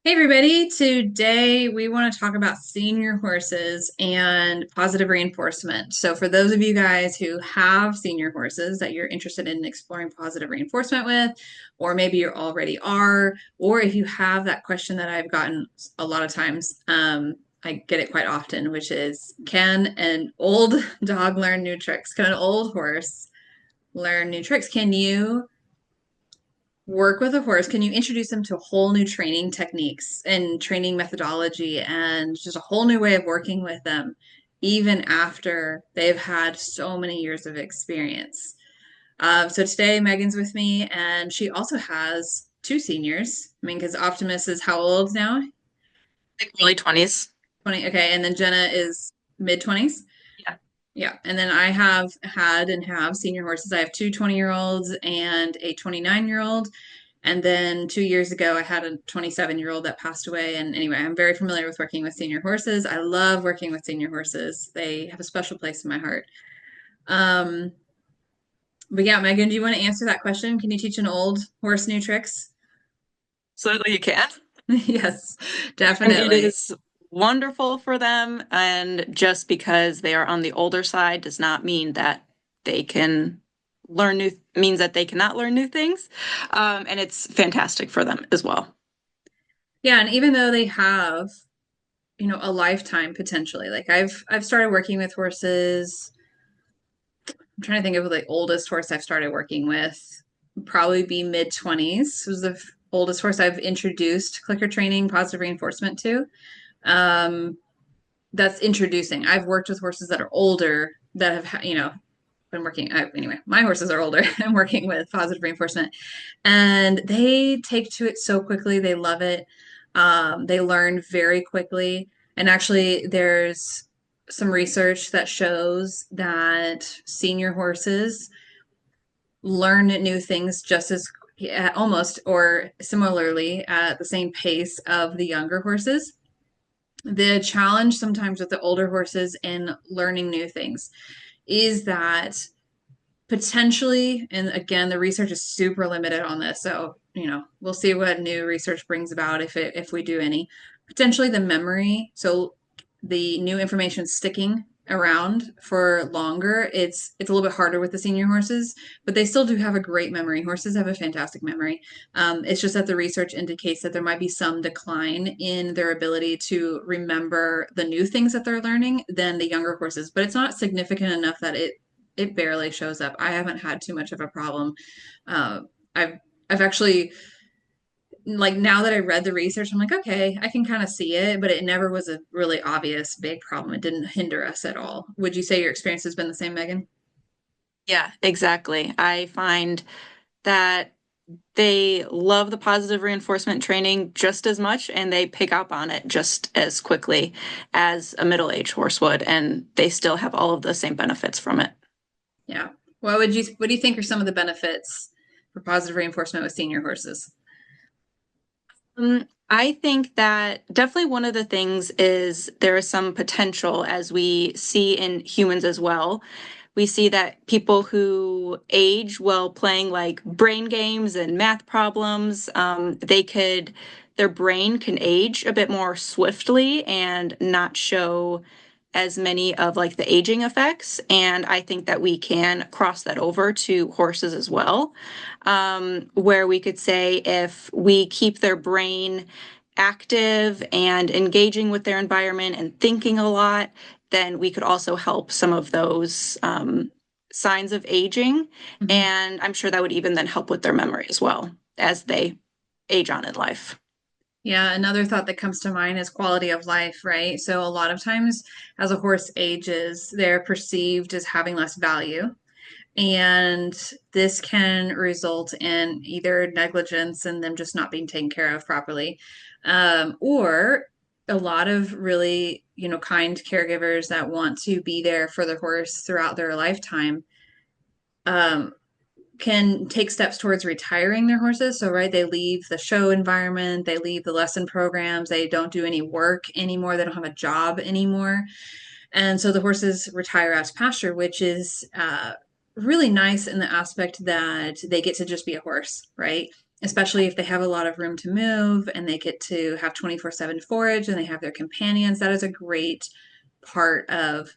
Hey everybody, today we want to talk about senior horses and positive reinforcement. So for those of you guys who have senior horses that you're interested in exploring positive reinforcement with, or maybe you already are, or if you have that question that I've gotten a lot of times, I get it quite often, which is, can an old dog learn new tricks? Can an old horse learn new tricks? Can you work with a horse? Can you introduce them to whole new training techniques and training methodology and just a whole new way of working with them, even after they've had so many years of experience? So today Megan's with me, and she also has two seniors. I mean, because Optimus is how old now? Like early 20s. 20. Okay, and then Jenna is mid 20s. Yeah. Yeah, and then I have had and have senior horses. I have two 20-year-olds and a 29-year-old. And then 2 years ago, I had a 27-year-old that passed away. And anyway, I'm very familiar with working with senior horses. I love working with senior horses. They have a special place in my heart. Um, but yeah, Megan, do you want to answer that question? Can you teach an old horse new tricks? Absolutely, you can. Yes, And it definitely. is wonderful for them. And just because they are on the older side does not mean that they can means that they cannot learn new things. And it's fantastic for them as well. Yeah, and even though they have, a lifetime potentially, like I've started working with horses. I'm trying to think of the oldest horse I've started working with. Probably be mid 20s. Was the oldest horse I've introduced clicker training, positive reinforcement to. Um, that's introducing. I've worked with horses that are older that have, been working. Anyway, my horses are older. I'm working with positive reinforcement, and they take to it so quickly. They love it. They learn very quickly. And actually, there's some research that shows that senior horses learn new things just as almost or similarly at the same pace of the younger horses. The challenge sometimes with the older horses in learning new things is that potentially, and again, the research is super limited on this, so we'll see what new research brings about if we do any. Potentially the memory, so the new information sticking around for longer. It's a little bit harder with the senior horses, but they still do have a great memory. Horses have a fantastic memory. It's just that the research indicates that there might be some decline in their ability to remember the new things that they're learning than the younger horses, but it's not significant enough that it barely shows up. I haven't had too much of a problem. Uh, I've I've actually, like, now that I read the research, I'm like, okay, I can kind of see it, but it never was a really obvious big problem. It didn't hinder us at all. Would you say your experience has been the same, Megan? Yeah, exactly. I find that they love the positive reinforcement training just as much and they pick up on it just as quickly as a middle-aged horse would, and they still have all of the same benefits from it. Yeah. What do you think are some of the benefits for positive reinforcement with senior horses? I think that definitely one of the things is there is some potential as we see in humans as well. We see that people who age while playing like brain games and math problems, their brain can age a bit more swiftly and not show as many of like the aging effects. And I think that we can cross that over to horses as well, where we could say if we keep their brain active and engaging with their environment and thinking a lot, then we could also help some of those signs of aging. Mhm. And I'm sure that would even then help with their memory as well as they age on in life. Yeah, another thought that comes to mind is quality of life, right? So a lot of times as a horse ages, they're perceived as having less value. And this can result in either negligence and them just not being taken care of properly, or a lot of really, kind caregivers that want to be there for the horse throughout their lifetime, um, can take steps towards retiring their horses. So, right, they leave the show environment, they leave the lesson programs, they don't do any work anymore, they don't have a job anymore. And so the horses retire out to pasture, which is really nice in the aspect that they get to just be a horse, right? especially if they have a lot of room to move and they get to have 24/7 forage and they have their companions. That is a great part of,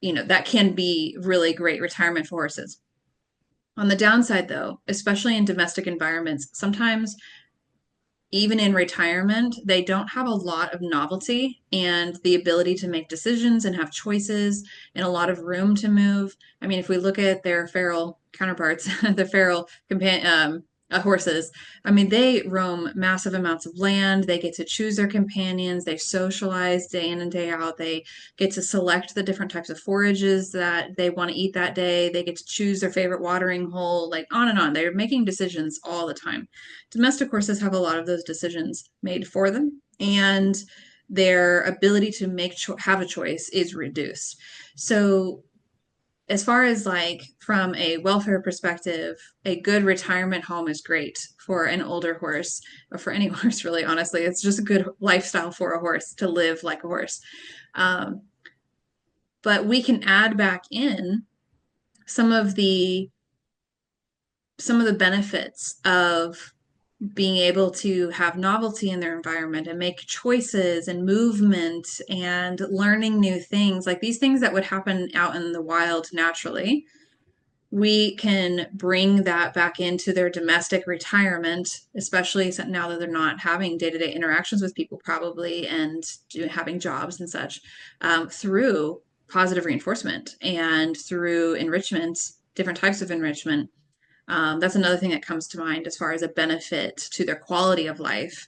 that can be really great retirement for horses. On the downside, though, especially in domestic environments, sometimes even in retirement, they don't have a lot of novelty and the ability to make decisions and have choices and a lot of room to move. I mean, if we look at their feral counterparts, the feral horses, I mean, they roam massive amounts of land. They get to choose their companions. They socialize day in and day out. They get to select the different types of forages that they want to eat that day. They get to choose their favorite watering hole, like on and on. They're making decisions all the time. Domestic horses have a lot of those decisions made for them, and their ability to have a choice is reduced. So as far as like from a welfare perspective, a good retirement home is great for an older horse or for any horse, really, honestly. It's just a good lifestyle for a horse to live like a horse. Um, but we can add back in some of the some of the benefits of being able to have novelty in their environment and make choices and movement and learning new things, like these things that would happen out in the wild naturally. We can bring that back into their domestic retirement, especially now that they're not having day-to-day interactions with people, probably, and having jobs and such, through positive reinforcement and through enrichment, different types of enrichment. That's another thing that comes to mind as far as a benefit to their quality of life.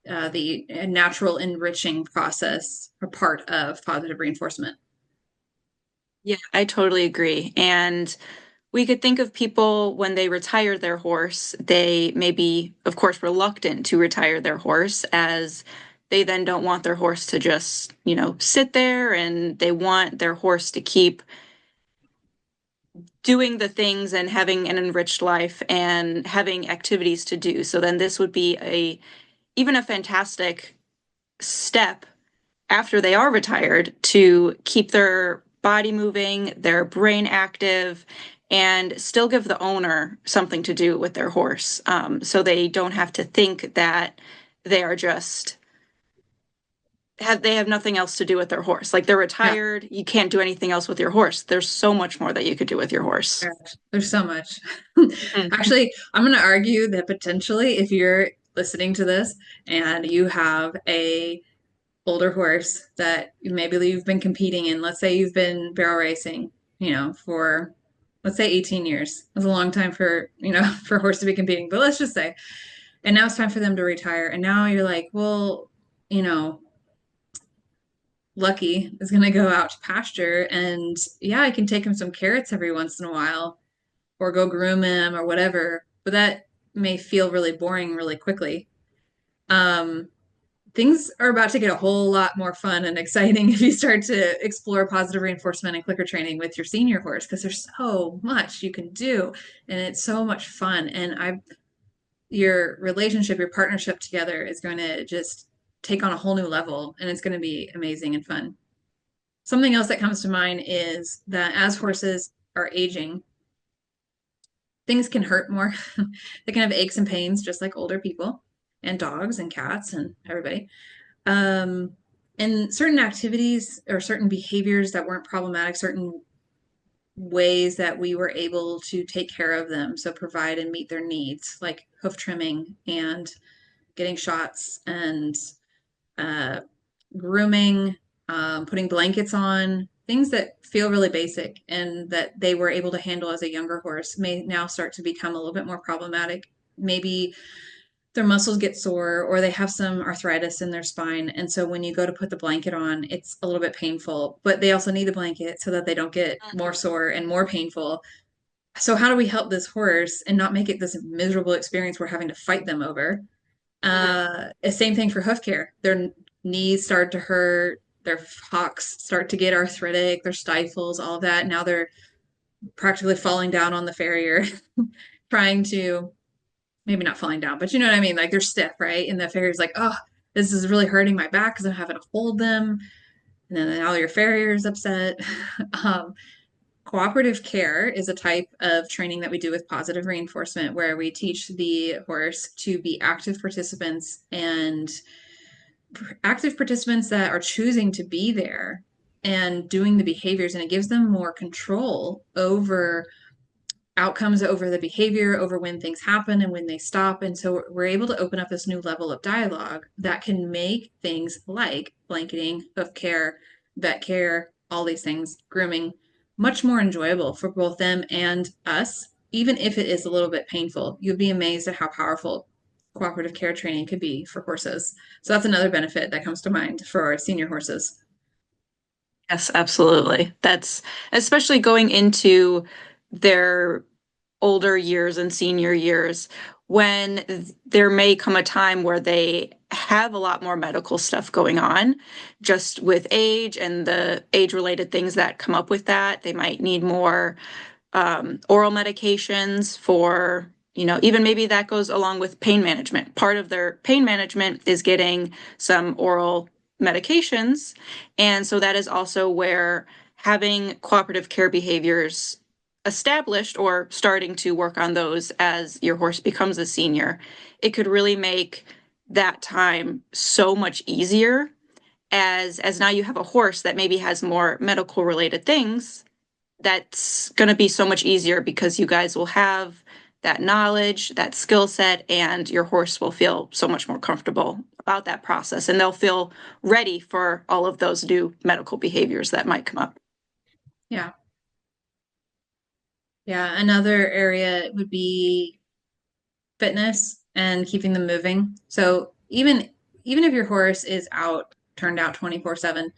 The natural enriching process are part of positive reinforcement. Yeah, I totally agree. And we could think of people when they retire their horse, they may be, of course, reluctant to retire their horse as they then don't want their horse to just, sit there, and they want their horse to keep doing the things and having an enriched life and having activities to do. So then this would be even a fantastic step after they are retired to keep their body moving, their brain active, and still give the owner something to do with their horse. So they don't have to think that they are just they have nothing else to do with their horse. Like they're Yeah, retired, you can't do anything else with your horse. There's so much more that you could do with your horse. there's so much. Mhm. Actually, I'm going to argue that potentially, if you're listening to this and you have a older horse that maybe you've been competing in, let's say you've been barrel racing, for let's say 18 years. That's a long time for, for a horse to be competing, but let's just say, and now it's time for them to retire. And now you're like, well, you know, Lucky is going to go out to pasture and yeah, I can take him some carrots every once in a while or go groom him or whatever, but that may feel really boring really quickly. Um, Things are about to get a whole lot more fun and exciting if you start to explore positive reinforcement and clicker training with your senior horse because there's so much you can do and it's so much fun. And your relationship, your partnership together is going to just take on a whole new level and it's going to be amazing and fun. Something else that comes to mind is that as horses are aging, things can hurt more. They can have aches and pains just like older people and dogs and cats and everybody. Um, and certain activities or certain behaviors that weren't problematic, certain ways that we were able to take care of them, so provide and meet their needs, like hoof trimming and getting shots and uh, grooming, putting blankets on, things that feel really basic and that they were able to handle as a younger horse may now start to become a little bit more problematic. Maybe their muscles get sore or they have some arthritis in their spine. And so when you go to put the blanket on, it's a little bit painful, but they also need the blanket so that they don't get more sore and more painful. So, how do we help this horse and not make it this miserable experience we're having to fight them over? Same thing for hoof care. Their knees start to hurt, their hocks start to get arthritic, their stifles, all of that. Now they're practically falling down on the farrier, trying to maybe not falling down, but you know what I mean? Like they're stiff, right? And the farrier's like, oh, this is really hurting my back because I'm having to hold them. And then now your farrier's upset. um, cooperative care is a type of training that we do with positive reinforcement where we teach the horse to be active participants and active participants that are choosing to be there and doing the behaviors, and it gives them more control over outcomes, over the behavior, over when things happen and when they stop. And so we're able to open up this new level of dialogue that can make things like blanketing, hoof care, vet care, all these things, grooming, much more enjoyable for both them and us, even if it is a little bit painful. You'll be amazed at how powerful cooperative care training could be for horses. So that's another benefit that comes to mind for senior horses. Yes, absolutely. That's especially going into their older years and senior years when there may come a time where they have a lot more medical stuff going on just with age and the age-related things that come up with that. They might need more oral medications for, even maybe that goes along with pain management. Part of their pain management is getting some oral medications. And so that is also where having cooperative care behaviors established or starting to work on those as your horse becomes a senior, it could really make that time so much easier as now you have a horse that maybe has more medical related things. That's going to be so much easier because you guys will have that knowledge, that skill set, and your horse will feel so much more comfortable about that process, and they'll feel ready for all of those new medical behaviors that might come up. Yeah. Yeah. Another area would be fitness and keeping them moving. So even if your horse is out, turned out 24/7,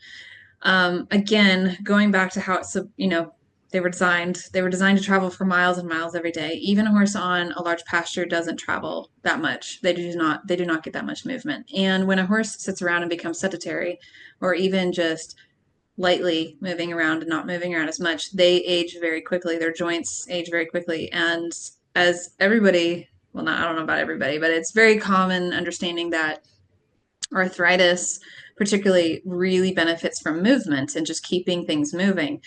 again, going back to how it's, they were designed to travel for miles and miles every day. Even a horse on a large pasture doesn't travel that much. They do not get that much movement. And when a horse sits around and becomes sedentary, or even just lightly moving around and not moving around as much, they age very quickly. Their joints age very quickly. And as everybody, well, not, I don't know about everybody, but it's very common understanding that arthritis particularly really benefits from movement and just keeping things moving.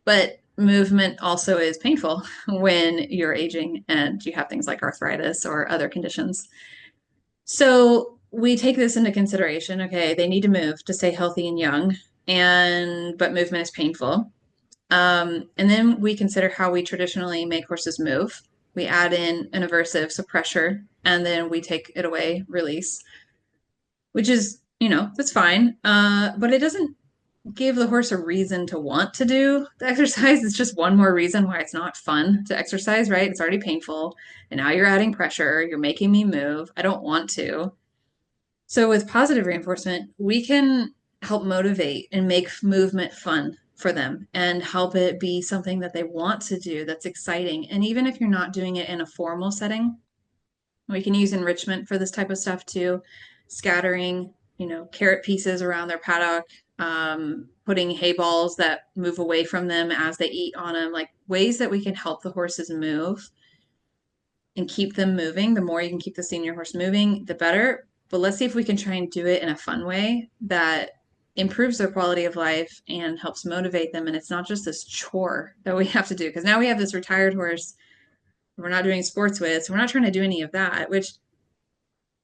But movement also is painful when you're aging and you have things like arthritis or other conditions. So we take this into consideration. Okay, they need to move to stay healthy and young, and but movement is painful. And then we consider how we traditionally make horses move. We add in an aversive, so pressure, and then we take it away, release, which is, that's fine. But it doesn't give the horse a reason to want to do the exercise. It's just one more reason why it's not fun to exercise, right? It's already painful. And now you're adding pressure. You're making me move. I don't want to. So with positive reinforcement, we can help motivate and make movement fun for them and help it be something that they want to do that's exciting. And even if you're not doing it in a formal setting, we can use enrichment for this type of stuff too, scattering, carrot pieces around their paddock, putting hay balls that move away from them as they eat on them, like ways that we can help the horses move and keep them moving. The more you can keep the senior horse moving, the better. But let's see if we can try and do it in a fun way that improves their quality of life and helps motivate them. And it's not just this chore that we have to do, because now we have this retired horse we're not doing sports with. So we're not trying to do any of that, which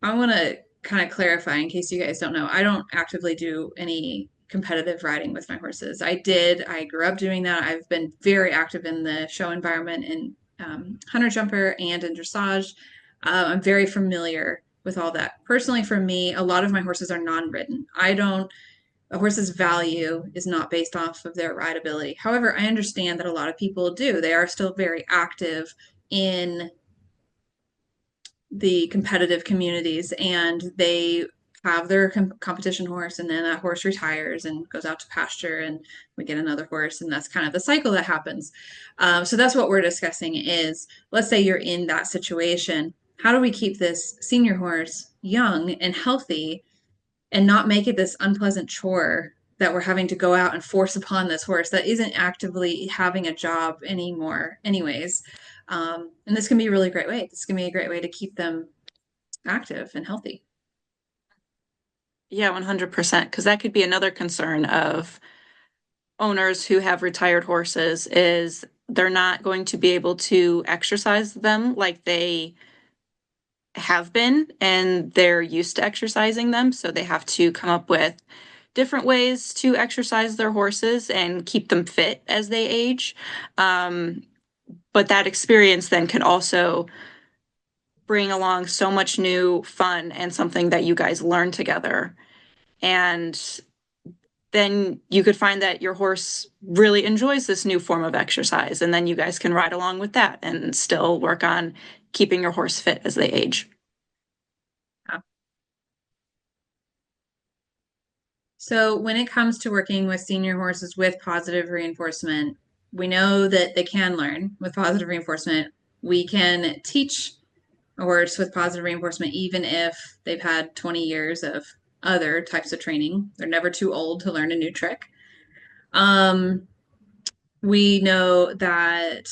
I want to kind of clarify in case you guys don't know. I don't actively do any competitive riding with my horses. I did. I grew up doing that. I've been very active in the show environment in hunter jumper and in dressage. I'm very familiar with all that. Personally, for me, a lot of my horses are non-ridden. A horse's value is not based off of their rideability. However, I understand that a lot of people do. They are still very active in the competitive communities, and they have their competition horse, and then that horse retires and goes out to pasture, and we get another horse, and that's kind of the cycle that happens. So that's what we're discussing is, let's say you're in that situation. How do we keep this senior horse young and healthy and not make it this unpleasant chore that we're having to go out and force upon this horse that isn't actively having a job anymore anyways. And this can be a really great way. This can be a great way to keep them active and healthy. Yeah, 100%. Because that could be another concern of owners who have retired horses is they're not going to be able to exercise them like they have been, and they're used to exercising them. So they have to come up with different ways to exercise their horses and keep them fit as they age. Um, but that experience then can also bring along so much new fun and something that you guys learn together. And then you could find that your horse really enjoys this new form of exercise, and then you guys can ride along with that and still work on keeping your horse fit as they age. Yeah. So when it comes to working with senior horses with positive reinforcement, we know that they can learn with positive reinforcement. We can teach a horse with positive reinforcement even if they've had 20 years of other types of training. They're never too old to learn a new trick. Um, we know that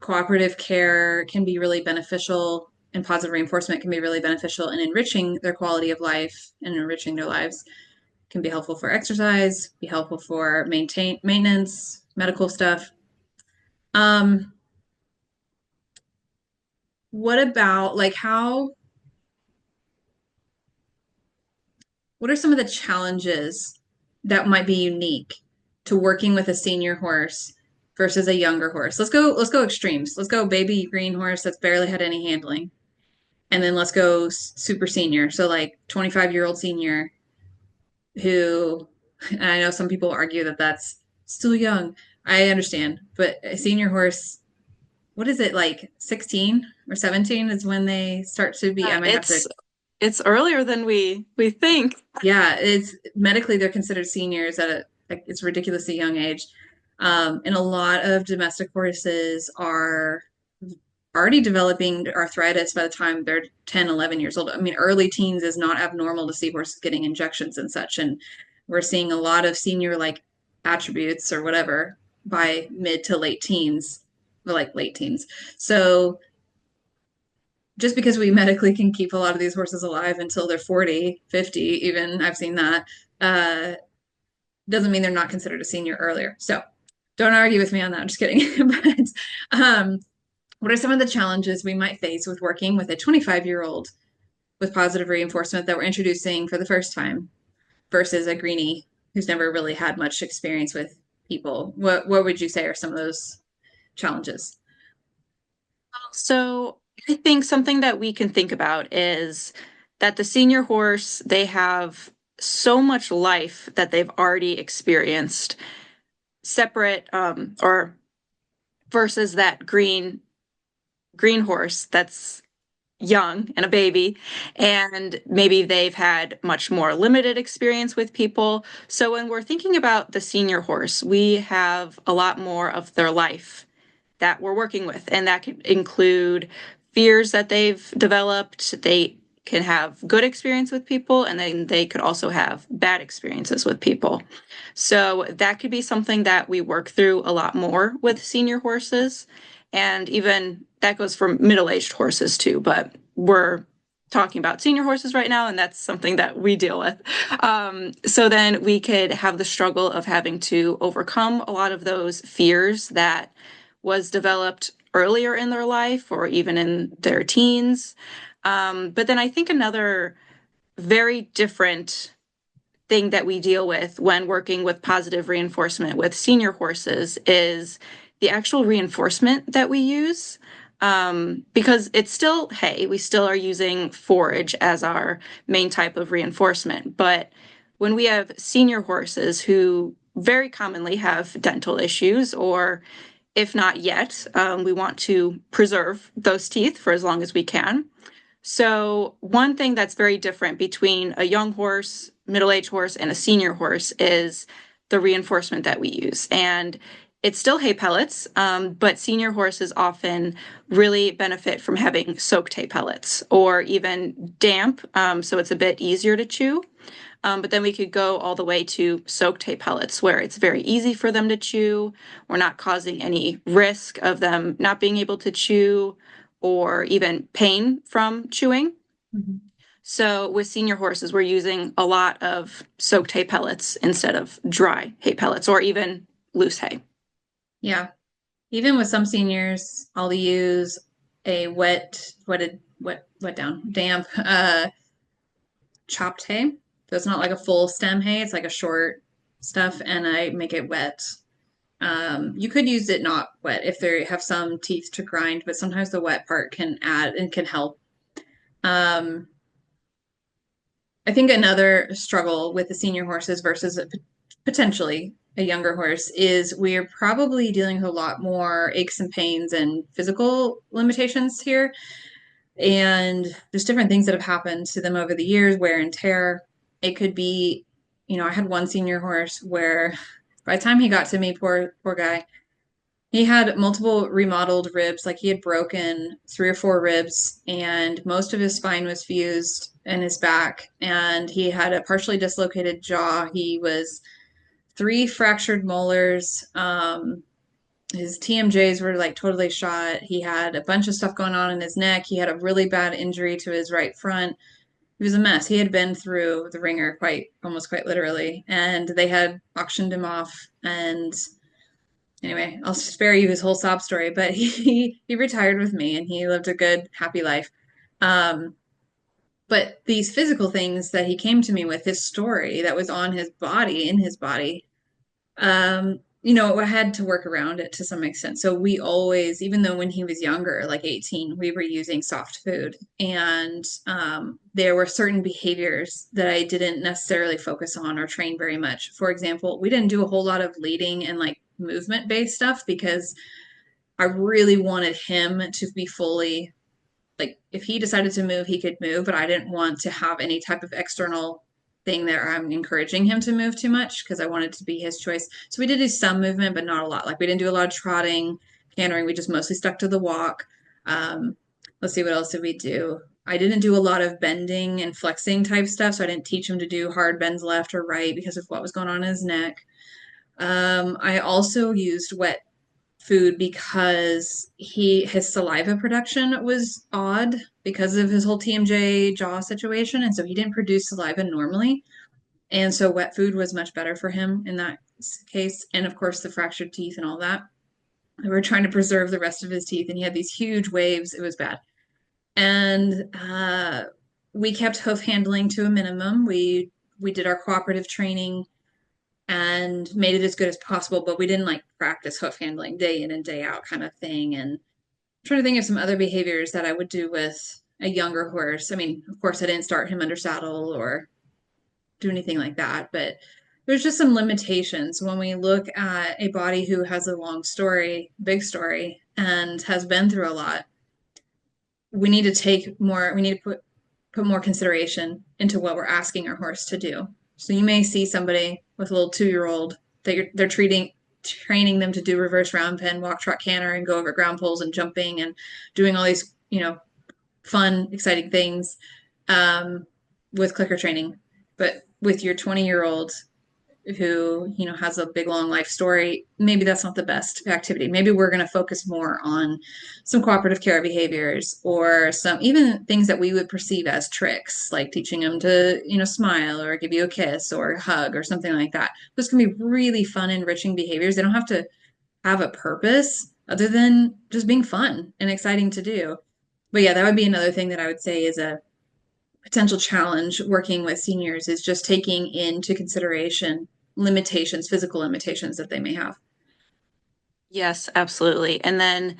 cooperative care can be really beneficial, and positive reinforcement can be really beneficial in enriching their quality of life and enriching their lives. Can be helpful for exercise, be helpful for maintenance, medical stuff. Um, what about like what are some of the challenges that might be unique to working with a senior horse versus a younger horse? Let's go extremes. Let's go baby green horse that's barely had any handling. And then let's go super senior. So like 25-year-old senior who, and I know some people argue that that's still young. I understand, but a senior horse, what is it, like 16 or 17 is when they start to be, I might have to, It's earlier than we think. yeah, it's medically they're considered seniors at a, like, it's ridiculously young age. And a lot of domestic horses are already developing arthritis by the time they're 10, 11 years old. I mean, early teens is not abnormal to see horses getting injections and such. And we're seeing a lot of senior like attributes or whatever by mid to late teens, like late teens. So just because we medically can keep a lot of these horses alive until they're 40, 50, even I've seen that, uh, doesn't mean they're not considered a senior earlier. So don't argue with me on that. I'm just kidding. But what are some of the challenges we might face with working with a 25-year-old with positive reinforcement that we're introducing for the first time versus a greenie who's never really had much experience with people? What would you say are some of those challenges? So I think something that we can think about is that the senior horse, they have so much life that they've already experienced, separate or versus that green horse that's young and a baby, and maybe they've had much more limited experience with people. So when we're thinking about the senior horse, we have a lot more of their life that we're working with, and that could include fears that they've developed. They can have good experience with people, and then they could also have bad experiences with people. So that could be something that we work through a lot more with senior horses. And even that goes for middle-aged horses too, but we're talking about senior horses right now, and that's something that we deal with. So then we could have the struggle of having to overcome a lot of those fears that was developed earlier in their life or even in their teens. But then I think another very different thing that we deal with when working with positive reinforcement with senior horses is the actual reinforcement that we use. Because it's still hay, we still are using forage as our main type of reinforcement. But when we have senior horses who very commonly have dental issues, or if not yet, we want to preserve those teeth for as long as we can. So one thing that's very different between a young horse, middle-aged horse, and a senior horse is the reinforcement that we use. And it's still hay pellets, but senior horses often really benefit from having soaked hay pellets or even damp, so it's a bit easier to chew. But then we could go all the way to soaked hay pellets where it's very easy for them to chew. We're not causing any risk of them not being able to chew or even pain from chewing. Mhm. So with senior horses, we're using a lot of soaked hay pellets instead of dry hay pellets or even loose hay. Yeah. Even with some seniors, I'll use a wet down, damp, chopped hay. So it's not like a full stem hay, it's like a short stuff, and I make it wet. You could use it not wet if they have some teeth to grind, but sometimes the wet part can add and can help. Um, I think another struggle with the senior horses versus potentially a younger horse is we're probably dealing with a lot more aches and pains and physical limitations here. And there's different things that have happened to them over the years, wear and tear. It could be, I had one senior horse where by the time he got to me, poor guy, he had multiple remodeled ribs, like he had broken 3 or 4 ribs, and most of his spine was fused in his back, and he had a partially dislocated jaw. He was 3 fractured molars. His TMJs were like totally shot. He had a bunch of stuff going on in his neck. He had a really bad injury to his right front. He was a mess. He had been through the ringer almost quite literally, and they had auctioned him off. And anyway, I'll spare you his whole sob story, but he retired with me and he lived a good, happy life. Um, but these physical things that he came to me with, his story that was on his body, in his body, I had to work around it to some extent. So we always, even though when he was younger, like 18, we were using soft food. And there were certain behaviors that I didn't necessarily focus on or train very much. For example, we didn't do a whole lot of leading and like movement based stuff because I really wanted him to be fully like if he decided to move, he could move, but I didn't want to have any type of external thing that I'm encouraging him to move too much because I wanted to be his choice. So we did do some movement, but not a lot. Like we didn't do a lot of trotting, cantering. We just mostly stuck to the walk. Um, let's see, what else did we do? I didn't do a lot of bending and flexing type stuff, so I didn't teach him to do hard bends left or right because of what was going on in his neck. I also used wet food because his saliva production was odd because of his whole TMJ jaw situation, and so he didn't produce saliva normally. And so wet food was much better for him in that case. And of course, the fractured teeth and all that. We were trying to preserve the rest of his teeth, and he had these huge waves. It was bad. And we kept hoof handling to a minimum. We did our cooperative training and made it as good as possible, but we didn't like practice hoof handling day in and day out kind of thing. And I'm trying to think of some other behaviors that I would do with a younger horse. I mean, of course, I didn't start him under saddle or do anything like that, but there's just some limitations when we look at a body who has a long story, big story, and has been through a lot. We need to put more consideration into what we're asking our horse to do. So you may see somebody with a little 2-year-old that they're training them to do reverse round pen, walk, trot, canter, and go over ground poles and jumping and doing all these, fun, exciting things with clicker training. But with your 20-year-old who, has a big long life story, maybe that's not the best activity. Maybe we're going to focus more on some cooperative care behaviors or some even things that we would perceive as tricks, like teaching them to, smile or give you a kiss or hug or something like that. Those can be really fun, enriching behaviors. They don't have to have a purpose other than just being fun and exciting to do. But yeah, that would be another thing that I would say is a potential challenge working with seniors is just taking into consideration limitations, physical limitations that they may have. Yes, absolutely. And then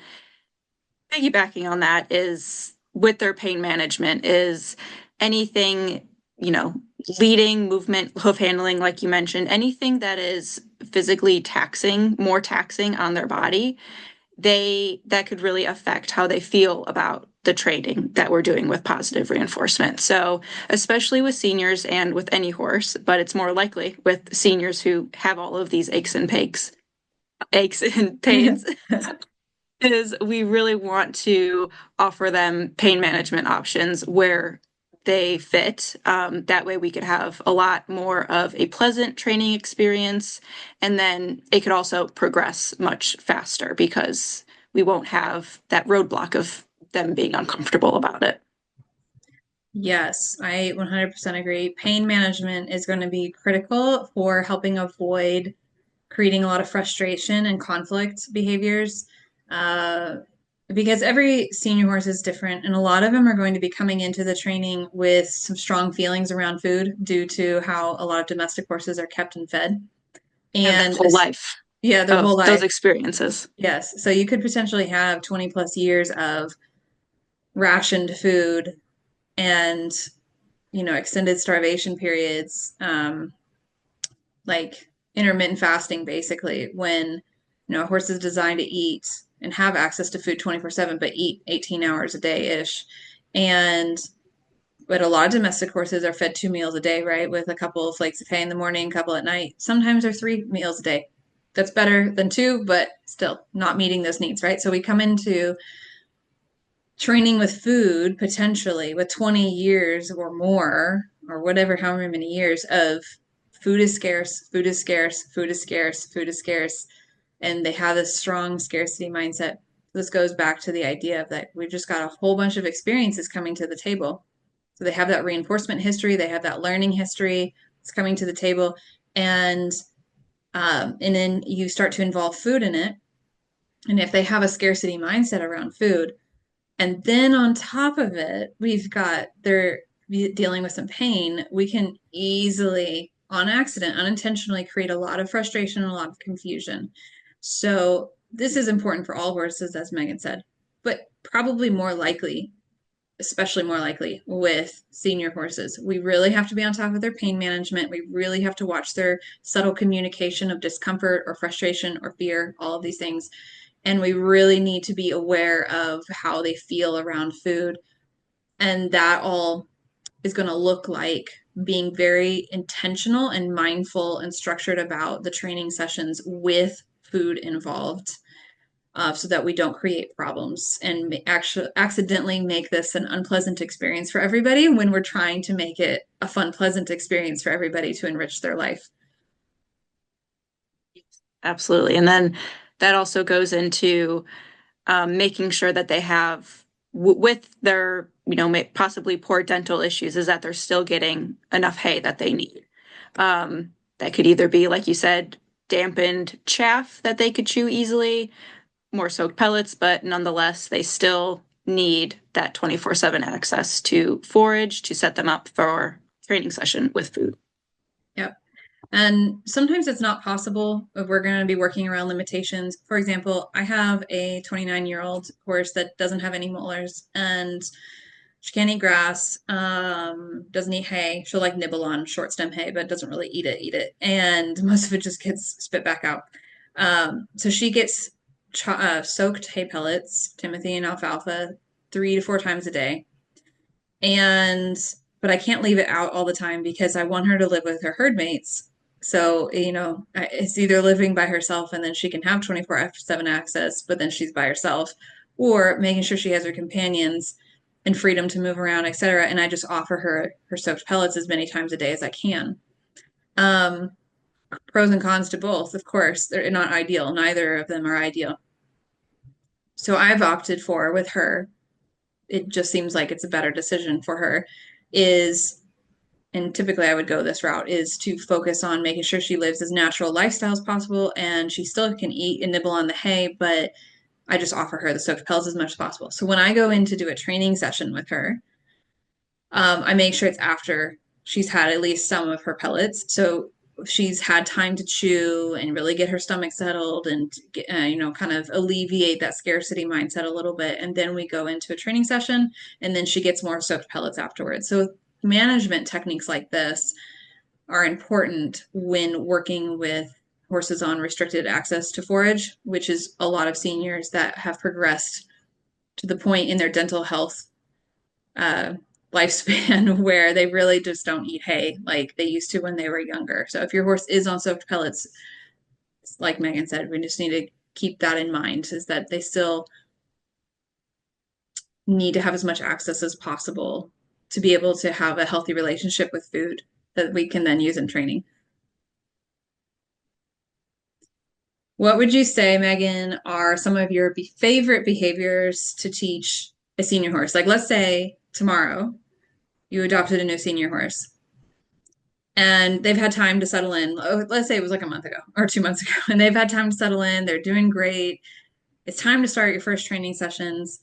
piggybacking on that is with their pain management is anything, you know, leading, movement, hoof handling, like you mentioned, anything that is physically taxing, more taxing on their body, that could really affect how they feel about the training that we're doing with positive reinforcement. So, especially with seniors and with any horse, but it's more likely with seniors who have all of these aches and pains is we really want to offer them pain management options where they fit. That way we could have a lot more of a pleasant training experience. And then it could also progress much faster because we won't have that roadblock of them being uncomfortable about it. Yes, I 100% agree. Pain management is going to be critical for helping avoid creating a lot of frustration and conflict behaviors. Uh, because every senior horse is different, and a lot of them are going to be coming into the training with some strong feelings around food due to how a lot of domestic horses are kept and fed. Have their And whole life yeah, their whole of those life. experiences. Yes. So you could potentially have 20 plus years of rationed food and, extended starvation periods, like intermittent fasting, basically, when, a horse is designed to eat and have access to food 24/7, but eat 18 hours a day ish. And, but a lot of domestic horses are fed 2 meals a day, right? With a couple of flakes of hay in the morning, a couple at night. Sometimes they're 3 meals a day. That's better than two, but still not meeting those needs, right? So we come into training with food potentially with 20 years or more or whatever, however many years of food is scarce, food is scarce, food is scarce, food is scarce, and they have this strong scarcity mindset. This goes back to the idea of that we've just got a whole bunch of experiences coming to the table. So they have that reinforcement history, they have that learning history. It's coming to the table, and then you start to involve food in it. And if they have a scarcity mindset around food, and then on top of it, we've got they're dealing with some pain, we can easily, on accident, unintentionally create a lot of frustration and a lot of confusion. So this is important for all horses, as Megan said, but probably more likely, especially more likely with senior horses. We really have to be on top of their pain management. We really have to watch their subtle communication of discomfort or frustration or fear, all of these things, and we really need to be aware of how they feel around food. And that all is going to look like being very intentional and mindful and structured about the training sessions with food involved, so that we don't create problems and actually accidentally make this an unpleasant experience for everybody when we're trying to make it a fun, pleasant experience for everybody to enrich their life. Absolutely. And then that also goes into making sure that they have, with their, possibly poor dental issues, is that they're still getting enough hay that they need. That could either be, like you said, dampened chaff that they could chew easily, more soaked pellets, but nonetheless, they still need that 24/7 access to forage to set them up for training session with food. Yep. And sometimes it's not possible if we're going to be working around limitations. For example, I have a 29-year-old horse that doesn't have any molars and she can't eat grass, doesn't eat hay. She'll like nibble on short stem hay, but doesn't really eat it. And most of it just gets spit back out. So she gets soaked hay pellets, Timothy and alfalfa, 3 to 4 times a day. And but I can't leave it out all the time because I want her to live with her herd mates. So, it's either living by herself and then she can have 24/7 access, but then she's by herself, or making sure she has her companions and freedom to move around, etc. And I just offer her soaked pellets as many times a day as I can. Um, Pros and cons to both, of course. They're not ideal. Neither of them are ideal. So I've opted for with her, it just seems like it's a better decision for her, is, and typically I would go this route, is to focus on making sure she lives as natural lifestyle as possible and she still can eat and nibble on the hay, but I just offer her the soaked pellets as much as possible. So when I go in to do a training session with her, I make sure it's after she's had at least some of her pellets. So she's had time to chew and really get her stomach settled and get, kind of alleviate that scarcity mindset a little bit. And then we go into a training session and then she gets more soaked pellets afterwards. So management techniques like this are important when working with horses on restricted access to forage, which is a lot of seniors that have progressed to the point in their dental health uh, lifespan where they really just don't eat hay like they used to when they were younger. So if your horse is on soaked pellets, like Megan said, we just need to keep that in mind, is that they still need to have as much access as possible to be able to have a healthy relationship with food that we can then use in training. What would you say, Megan, are some of your favorite behaviors to teach a senior horse? Like, let's say tomorrow you adopted a new senior horse and they've had time to settle in. Let's say it was like a month ago or 2 months ago, and they've had time to settle in. They're doing great. It's time to start your first training sessions.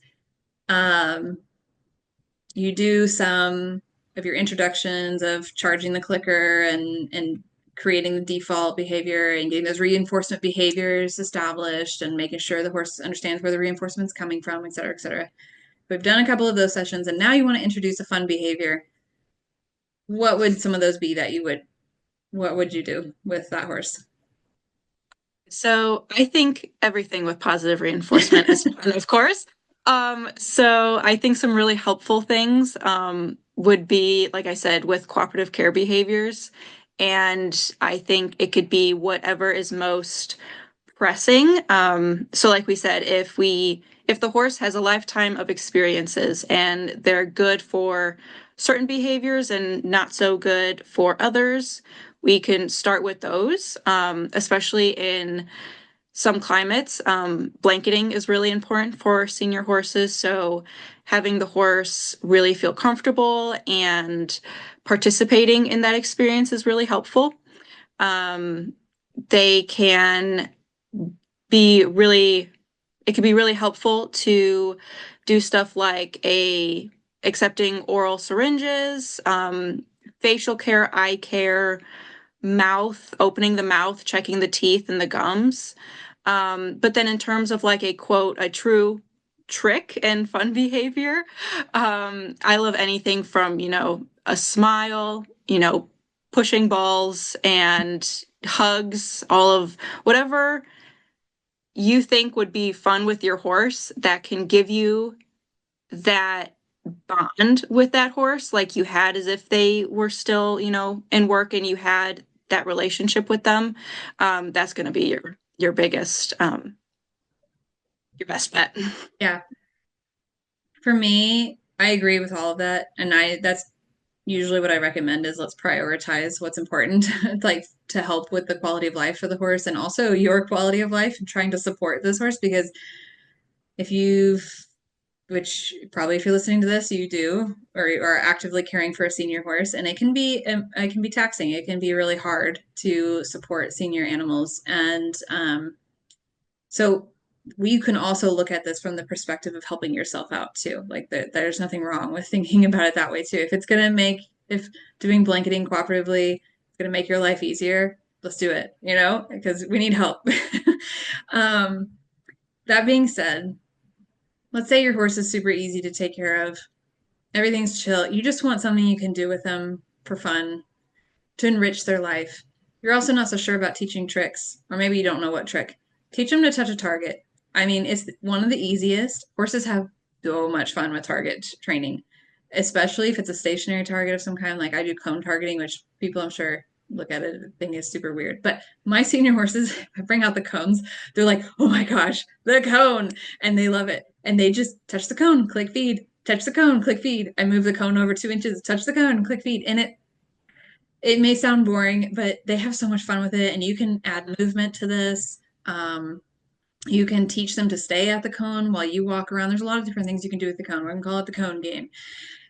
Um, you do some of your introductions of charging the clicker and creating the default behavior and getting those reinforcement behaviors established and making sure the horse understands where the reinforcement's coming from, et cetera, et cetera. We've done a couple of those sessions, and now you want to introduce a fun behavior. What would some of those be that what would you do with that horse? So I think everything with positive reinforcement is fun, of course. So I think some really helpful things would be, like I said, with cooperative care behaviors. And I think it could be whatever is most pressing. So like we said, if the horse has a lifetime of experiences and they're good for certain behaviors and not so good for others, we can start with those, especially in some climates. Blanketing is really important for senior horses. So having the horse really feel comfortable and participating in that experience is really helpful. Um, they can be really, it can be really helpful to do stuff like accepting oral syringes, facial care, eye care, mouth, opening the mouth, checking the teeth and the gums. But then in terms of like a quote, a true trick and fun behavior, I love anything from, a smile, pushing balls and hugs, all of whatever you think would be fun with your horse that can give you that bond with that horse like you had as if they were still, in work and you had that relationship with them. That's going to be your biggest your best bet. Yeah, for me, I agree with all of that, and I that's usually what I recommend is let's prioritize what's important, like to help with the quality of life for the horse and also your quality of life and trying to support this horse because if you've which probably if you're listening to this you do or are actively caring for a senior horse and it can be taxing, it can be really hard to support senior animals and so we can also look at this from the perspective of helping yourself out too. Like there's nothing wrong with thinking about it that way too. If doing blanketing cooperatively is gonna make your life easier, let's do it, because we need help. um, that being said, let's say your horse is super easy to take care of. Everything's chill. You just want something you can do with them for fun, to enrich their life. You're also not so sure about teaching tricks, or maybe you don't know what trick. Teach them to touch a target. I mean, it's one of the easiest. Horses have so much fun with target training, especially if it's a stationary target of some kind. Like I do cone targeting, which people I'm sure look at it and think is super weird. But my senior horses, if I bring out the cones, they're like, oh my gosh, the cone. And they love it. And they just touch the cone, click feed, touch the cone, click feed. I move the cone over 2 inches, touch the cone, click feed. And it may sound boring, but they have so much fun with it, and you can add movement to this. Um, you can teach them to stay at the cone while you walk around. There's a lot of different things you can do with the cone. We're gonna call it the cone game.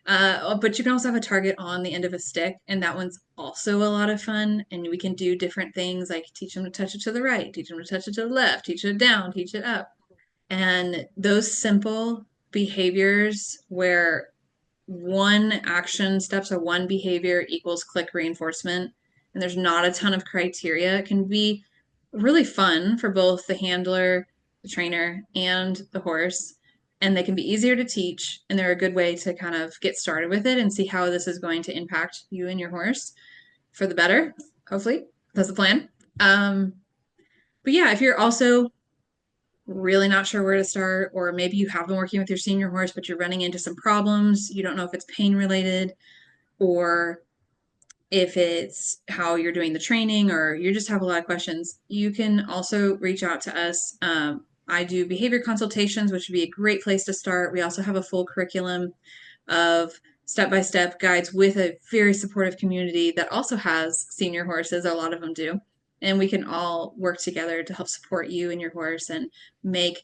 But you can also have a target on the end of a stick, and that one's also a lot of fun. And we can do different things like teach them to touch it to the right, teach them to touch it to the left, teach it down, teach it up. And those simple behaviors where one action steps or one behavior equals click reinforcement, and there's not a ton of criteria, it can be really fun for both the handler, the trainer, and the horse. And they can be easier to teach, and they're a good way to kind of get started with it and see how this is going to impact you and your horse for the better. Hopefully, that's the plan. Um, but yeah, if you're also really not sure where to start, or maybe you have been working with your senior horse, but you're running into some problems. You don't know if it's pain related or if it's how you're doing the training, or you just have a lot of questions. You can also reach out to us. I do behavior consultations, which would be a great place to start. We also have a full curriculum of step-by-step guides with a very supportive community that also has senior horses. A lot of them do. And we can all work together to help support you and your horse and make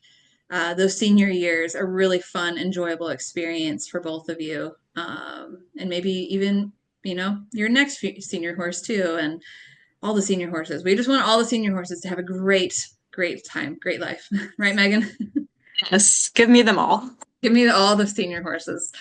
those senior years a really fun, enjoyable experience for both of you. and maybe even, your next senior horse too, and all the senior horses. We just want all the senior horses to have a great, great time, great life. Right, Megan? Yes, give me them all. Give me all the senior horses.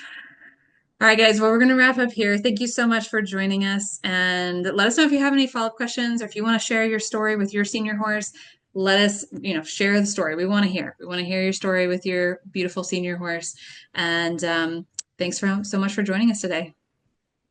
All right, guys. Well, we're going to wrap up here. Thank you so much for joining us. And let us know if you have any follow-up questions or if you want to share your story with your senior horse. Let us, share the story. We want to hear. We want to hear your story with your beautiful senior horse. And thanks so much for joining us today.